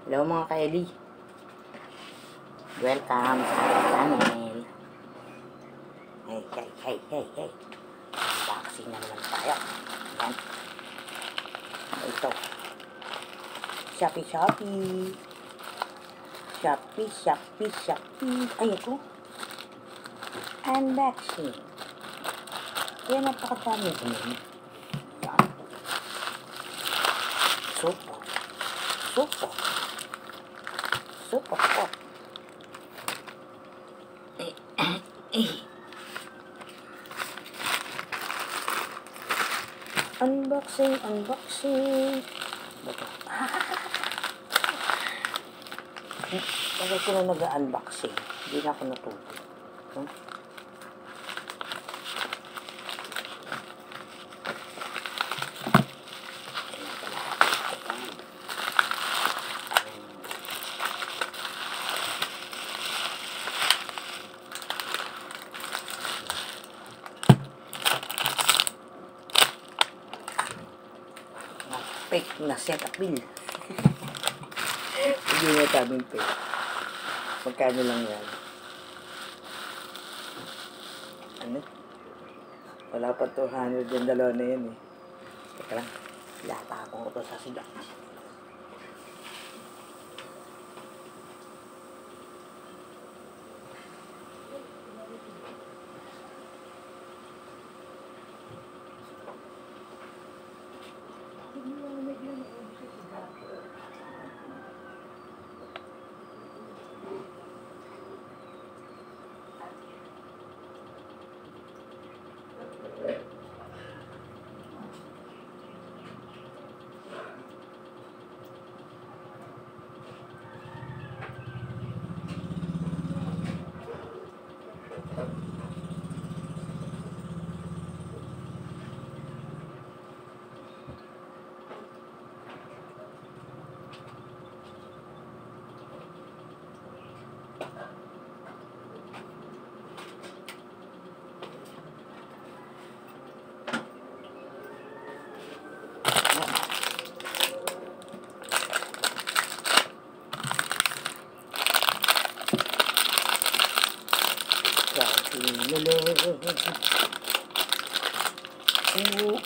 Hello mga Kylie. Welcome sa aking channel. Hey. Unboxing na naman tayo. Ayan. Ito. Shopee. Ay, ito. Unboxing. Ayan, napakadami. Ayan. Super. Unboxing. Bato. Bakit ko na nag-unboxing? Hindi na ako natuto. Fake na Cetaphil. Hindi na tabing fake. Magkano lang yan? Ano? Wala pa 200 yung dalawa na yan eh. Teka lang. Latapong ko to sa siga.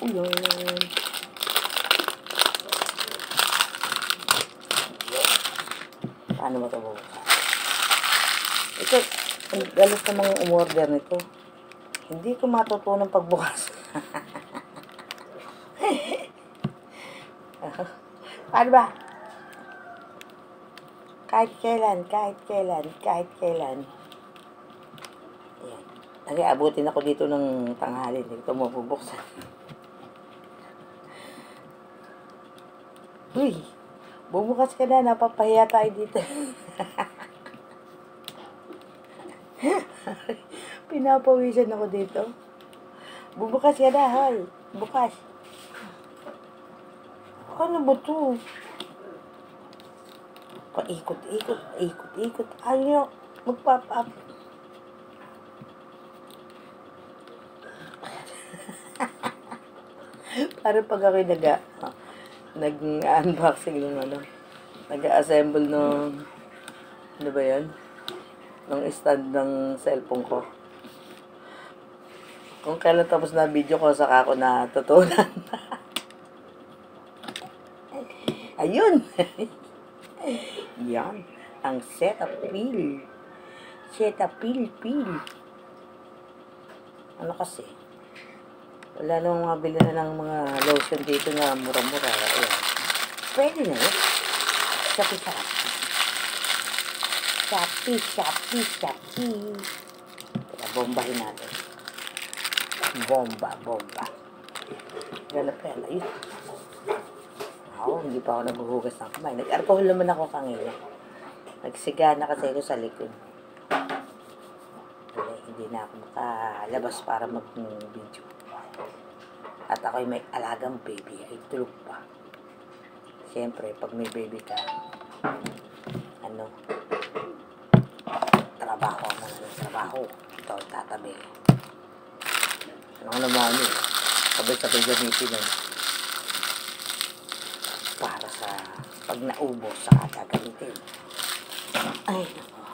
Ulan. Paano ba ito bubuksan? Ito, ang galit na mga umorder nito. Hindi ko matutunan pagbukas. Paano ba? Kahit kailan. Ayan. Nag-aabutin ako dito ng tanghali. Hindi ko mabubuksan. Uy! Bubukas ka na. Napapahiya tayo dito. Pinapawisan ako dito. Bubukas ka na, hoy. Bukas. Ano ba ito? Paikot. Ayaw. Mag-pop up. Para pag ako'y nag-unboxing ng nag-assemble ng ano ba yan? Ng stand ng cellphone ko. Kung kailan tapos na video ko, saka ako natutunan. Ayun! Yan. Ang Cetaphil. Ano kasi? Wala nang mabili na ng mga lotion dito na mura-mura. Ayan. Pwede na yun. Shopee. Kaya bombahin natin. Bomba. Gala. Ayun. Hindi pa ako naghuhugas ng kamay. Nag-alcohol naman ako kanina. Nagsiga na kasi ako sa likod. Hindi na ako makalabas para mag-video. At ako'y may alagang baby, ay tulog pa. Siyempre, pag may baby ka, trabaho. Ito, tatabi. Ano naman sabay-sabay gamitin para sa Pag naubos, saka gagamitin. Ay, nako.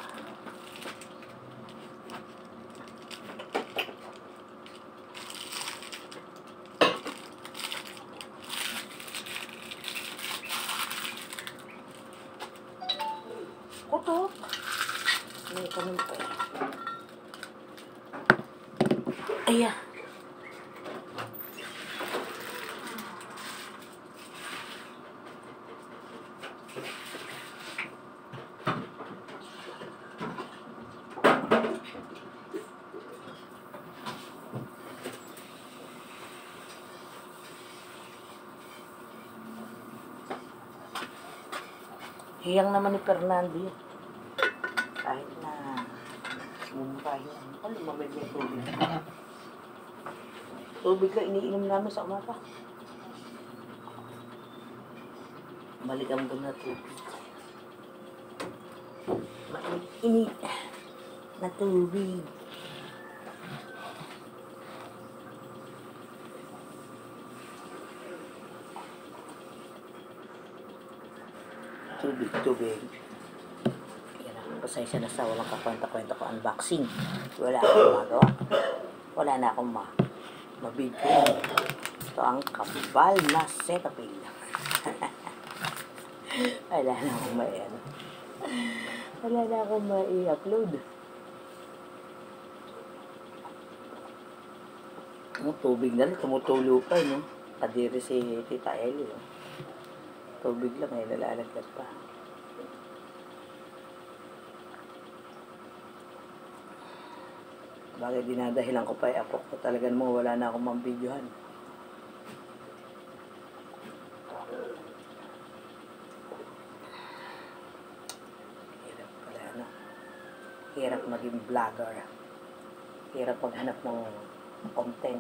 Kutok. May kanun pa eh. Aya. Hiyang naman ni Fernando yun. Kahit na mumukha yun. Ano, lumamig yung tubig. Tubig ka iniinom namin sa umaga. Maligam na tubig. Mainit na tubig. Tubig. Yan na, pasensya na sa walang kakwenta-kwenta ko unboxing. Wala akong magawa. Wala na akong mabigyan. Ito ang kambal na Cetaphil. Wala na akong Wala na akong mai-upload. Tubig na lang, tumutulo pa, no? Kadiri si Tita Ellie, no? Tubig lang ay nalalaglag pa. Bakit dinadahilan ko pa ako ko talaga mo wala na akong mambidyohan. Hirap pala, no? Hirap maging vlogger. Hirap maghanap ng content.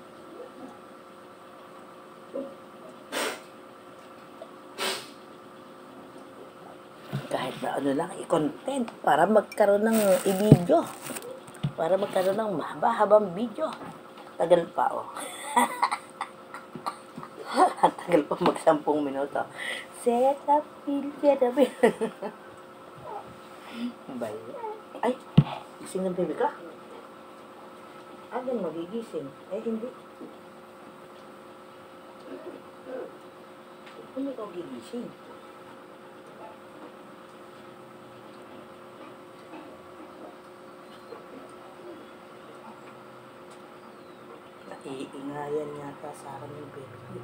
Kahit na ano lang, i-content para magkaroon ng i-video. Para magkaroon ng mahaba-habang video. Tagal pa, oh. Tagal pa mag-10 minuto. Cetaphil. Ay, gising ng baby ka? Agan magigising. Eh, hindi. Hindi ko gigising. Naiingayan yata sa akin yung baby.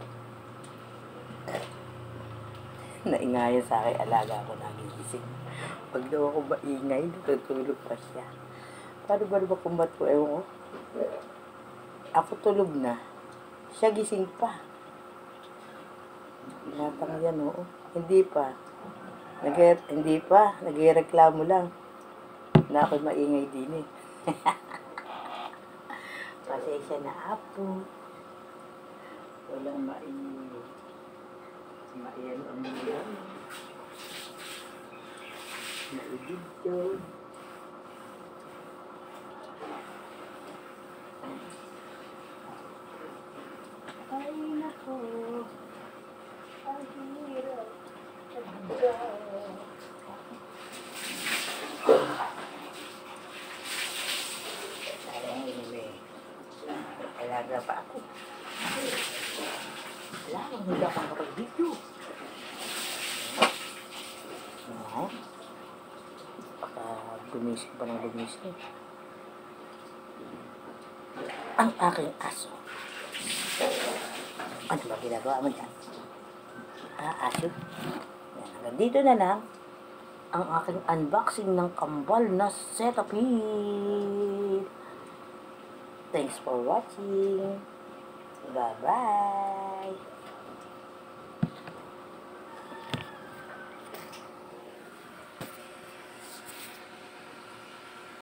Naingayan sa akin, alaga ako nagigising. Pag daw ako maingay, natutulog pa siya. Paano ba kumbat ko? Ewan ko. Ako tulog na. Siya gising pa. Binatang yan, oo. Hindi pa. Nagreklamo lang. Na ako'y maingay din eh. Pasensya na apo. Walang maiyan ang mga. Naigid yun. Ay nako. Ang hirap. Alaga pa ako. Wala kang hindi ako nakapag-video. No? Baka gumising pa ng gumising. Ang aking aso. Ano ba ginagawa mo dyan? Aso? Yan, hanggang dito na lang ang aking unboxing ng kambal na Cetaphil. Thanks for watching. Bye-bye.